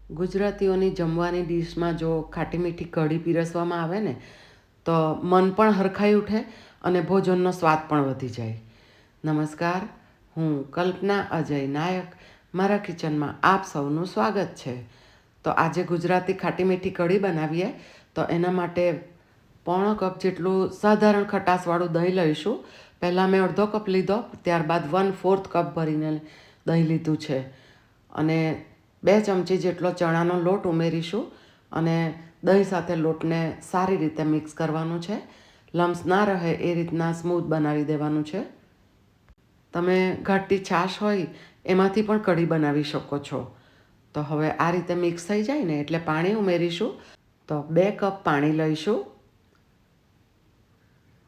ગુજરાતીઓની જમવાની ડીશમાં જો ખાટી મીઠી કઢી પીરસવામાં આવે ને તો મન પણ હરખાઈ ઉઠે અને ભોજનનો સ્વાદ પણ વધી જાય. નમસ્કાર, હું કલ્પના અજય નાયક. મારા કિચનમાં આપ સૌનું સ્વાગત છે. તો આજે ગુજરાતી ખાટી મીઠી કઢી બનાવીએ. તો એના માટે 1/4 કપ જેટલું સાધારણ ખટાશવાળું દહીં લઈશું. પહેલાં મેં અડધો કપ લીધો, ત્યારબાદ 1/4 કપ ભરીને દહીં લીધું છે. અને 2 ચમચી જેટલો ચણાનો લોટ ઉમેરીશું અને દહીં સાથે લોટને સારી રીતે મિક્સ કરવાનું છે. લમ્સ ના રહે એ રીતના સ્મૂથ બનાવી દેવાનું છે. તમે ઘાટી છાશ હોય એમાંથી પણ કઢી બનાવી શકો છો. તો હવે આ રીતે મિક્સ થઈ જાય ને એટલે પાણી ઉમેરીશું. તો 2 કપ પાણી લઈશું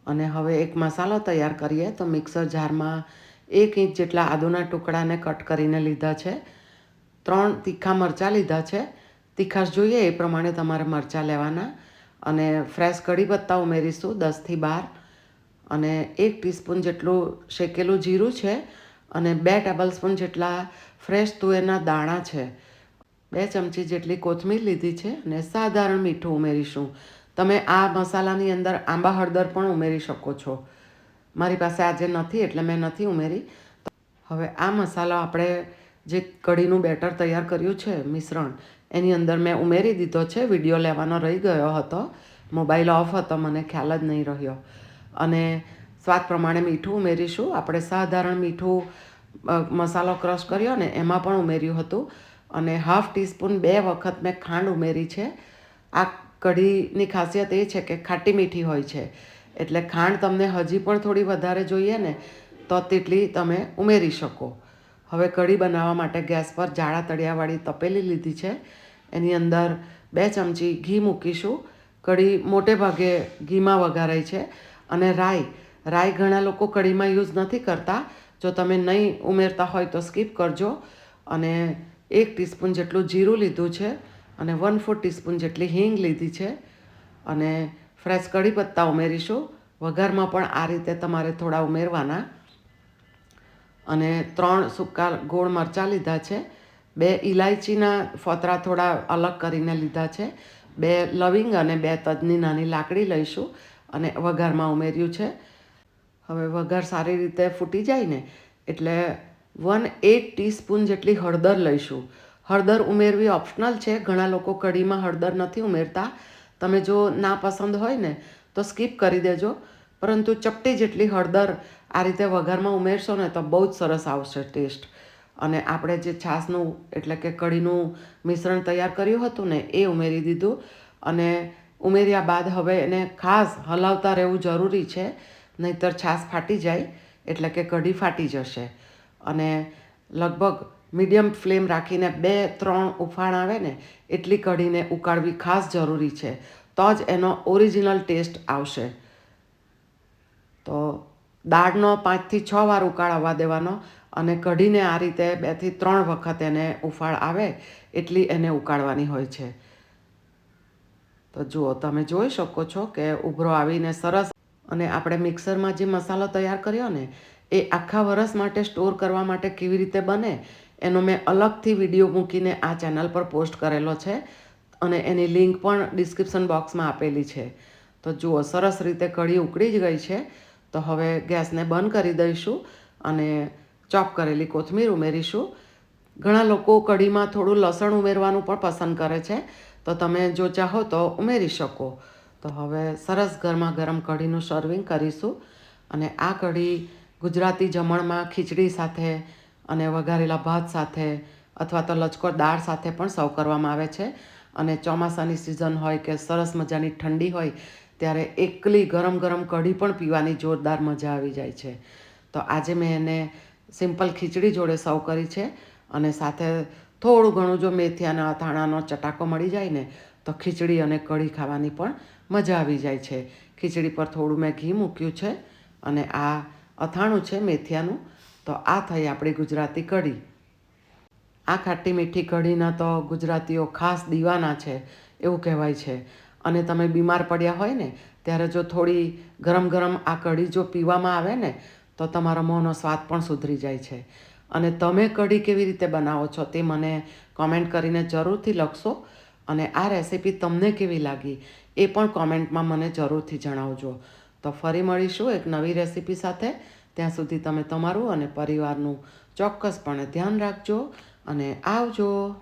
અને હવે એક મસાલો તૈયાર કરીએ. તો મિક્સર જારમાં 1 ઇંચ જેટલા આદુના ટુકડાને કટ કરીને લીધા છે. 3 તીખા મરચાં લીધા છે. તીખાશ જોઈએ એ પ્રમાણે તમારે મરચાં લેવાના. અને ફ્રેશ કઢી પત્તા ઉમેરીશું 10થી 12. અને 1 ટીસ્પૂન જેટલું શેકેલું જીરું છે અને 2 ટેબલ સ્પૂન જેટલા ફ્રેશ તુવેરના દાણા છે. 2 ચમચી જેટલી કોથમીર લીધી છે અને સાધારણ મીઠું ઉમેરીશું. તમે આ મસાલાની અંદર આંબા હળદર પણ ઉમેરી શકો છો. મારી પાસે આજે નથી એટલે મેં નથી ઉમેરી. હવે આ મસાલો આપણે જે કઢીનું બેટર તૈયાર કર્યું છે મિશ્રણ, એની અંદર મેં ઉમેરી દીધો છે. વિડીયો લેવાનો રહી ગયો હતો, મોબાઈલ ઓફ હતો, મને ખ્યાલ જ નહીં રહ્યો. અને સ્વાદ પ્રમાણે મીઠું ઉમેરીશું. આપણે સાધારણ મીઠું મસાલો ક્રશ કર્યો ને એમાં પણ ઉમેર્યું હતું. અને 1/2 ટીસ્પૂન 2 વખત મેં ખાંડ ઉમેરી છે. આ કઢીની ખાસિયત એ છે કે ખાટી મીઠી હોય છે એટલે ખાંડ તમને હજી પણ થોડી વધારે જોઈએ ને તો તેટલી તમે ઉમેરી શકો. હવે કઢી બનાવવા માટે ગેસ પર જાડા તળિયાવાળી તપેલી લીધી છે. એની અંદર 2 ચમચી ઘી મૂકીશું. કઢી મોટે ભાગે ઘીમાં વઘારાય છે. અને રાઈ ઘણા લોકો કઢીમાં યુઝ નથી કરતા. જો તમે નહીં ઉમેરતા હોય તો સ્કીપ કરજો. અને 1 ટીસ્પૂન જેટલું જીરું લીધું છે અને 1/4 ટીસ્પૂન જેટલી હિંગ લીધી છે. અને ફ્રેશ કઢી પત્તા ઉમેરીશું. વઘારમાં પણ આ રીતે તમારે થોડા ઉમેરવાના. અને 3 સૂકા ગોળ મરચાં લીધા છે. 2 ઇલાયચીના ફોતરા થોડા અલગ કરીને લીધા છે. 2 લવિંગ અને 2 તજની નાની લાકડી લઈશું અને વઘારમાં ઉમેર્યું છે. હવે વઘાર સારી રીતે ફૂટી જાય ને એટલે 1/8 ટીસ્પૂન જેટલી હળદર લઈશું. હળદર ઉમેરવી ઓપ્શનલ છે. ઘણા લોકો કઢીમાં હળદર નથી ઉમેરતા. તમે જો ના પસંદ હોય ને તો સ્કીપ કરી દેજો. પરંતુ ચપટી જેટલી હળદર આ રીતે વઘારમાં ઉમેરશો ને તો બહુ જ સરસ આવશે ટેસ્ટ. અને આપણે જે છાશનું એટલે કે કઢીનું મિશ્રણ તૈયાર કર્યું હતું ને એ ઉમેરી દીધું. અને ઉમેર્યા બાદ હવે એને ખાસ હલાવતા રહેવું જરૂરી છે, નહીંતર છાશ ફાટી જાય એટલે કે કઢી ફાટી જશે. અને લગભગ મીડિયમ ફ્લેમ રાખીને 2-3 ઉફાણ આવે ને એટલી કઢીને ઉકાળવી ખાસ જરૂરી છે. તો જ એનો ઓરિજિનલ ટેસ્ટ આવશે. તો દાળનો 5થી 6 વાર ઉકાળ આવવા દેવાનો અને કઢીને આ રીતે 2થી 3 વખત એને ઉફાળ આવે એટલી એને ઉકાળવાની હોય છે. તો જુઓ, તમે જોઈ શકો છો કે ઉભરો આવીને સરસ. અને આપણે મિક્સરમાં જે મસાલો તૈયાર કર્યો ને એ આખા વરસ માટે સ્ટોર કરવા માટે કેવી રીતે બને એનો મેં અલગથી વિડીયો મૂકીને આ ચેનલ પર પોસ્ટ કરેલો છે. અને એની લિંક પણ ડિસ્ક્રિપ્શન બોક્સમાં આપેલી છે. તો જુઓ, સરસ રીતે કઢી ઉકળી જ ગઈ છે. તો હવે ગેસને બંધ કરી દઈશું અને ચોપ કરેલી કોથમીર ઉમેરીશું. ઘણા લોકો કઢીમાં થોડું લસણ ઉમેરવાનું પણ પસંદ કરે છે. તો તમે જો ચાહો તો ઉમેરી શકો. તો હવે સરસ ગરમા ગરમ કઢીનું સર્વિંગ કરીશું. અને આ કઢી ગુજરાતી જમણમાં ખીચડી સાથે અને વઘારેલા ભાત સાથે અથવા તો લચકો દાળ સાથે પણ સર્વ કરવામાં આવે છે. અને ચોમાસાની સિઝન હોય કે સરસ મજાની ઠંડી હોય ત્યારે એકલી ગરમ ગરમ કઢી પણ પીવાની જોરદાર મજા આવી જાય છે. તો આજે મેં એને સિમ્પલ ખીચડી જોડે સર્વ કરી છે. અને સાથે થોડું ઘણું જો મેથીના અથાણાનો ચટાકો મળી જાય ને તો ખીચડી અને કઢી ખાવાની પણ મજા આવી જાય છે. ખીચડી પર થોડું મેં ઘી મૂક્યું છે અને આ અથાણું છે મેથીનું. તો આ થઈ આપણી ગુજરાતી કઢી. આ ખાટી મીઠી કઢીના તો ગુજરાતીઓ ખાસ દીવાના છે એવું કહેવાય છે. અને તમે બીમાર પડ્યા હોય ને ત્યારે જો થોડી ગરમ ગરમ આ કઢી જો પીવામાં આવે ને તો તમારો મોંનો સ્વાદ પણ સુધરી જાય છે. અને તમે કઢી કેવી રીતે બનાવો છો તે મને કોમેન્ટ કરીને જરૂરથી લખશો. અને આ રેસીપી તમને કેવી લાગી એ પણ કોમેન્ટમાં મને જરૂરથી જણાવજો. તો ફરી મળીશું એક નવી રેસીપી સાથે. ત્યાં સુધી તમે તમારું અને પરિવારનું ચોક્કસપણે ધ્યાન રાખજો અને આવજો.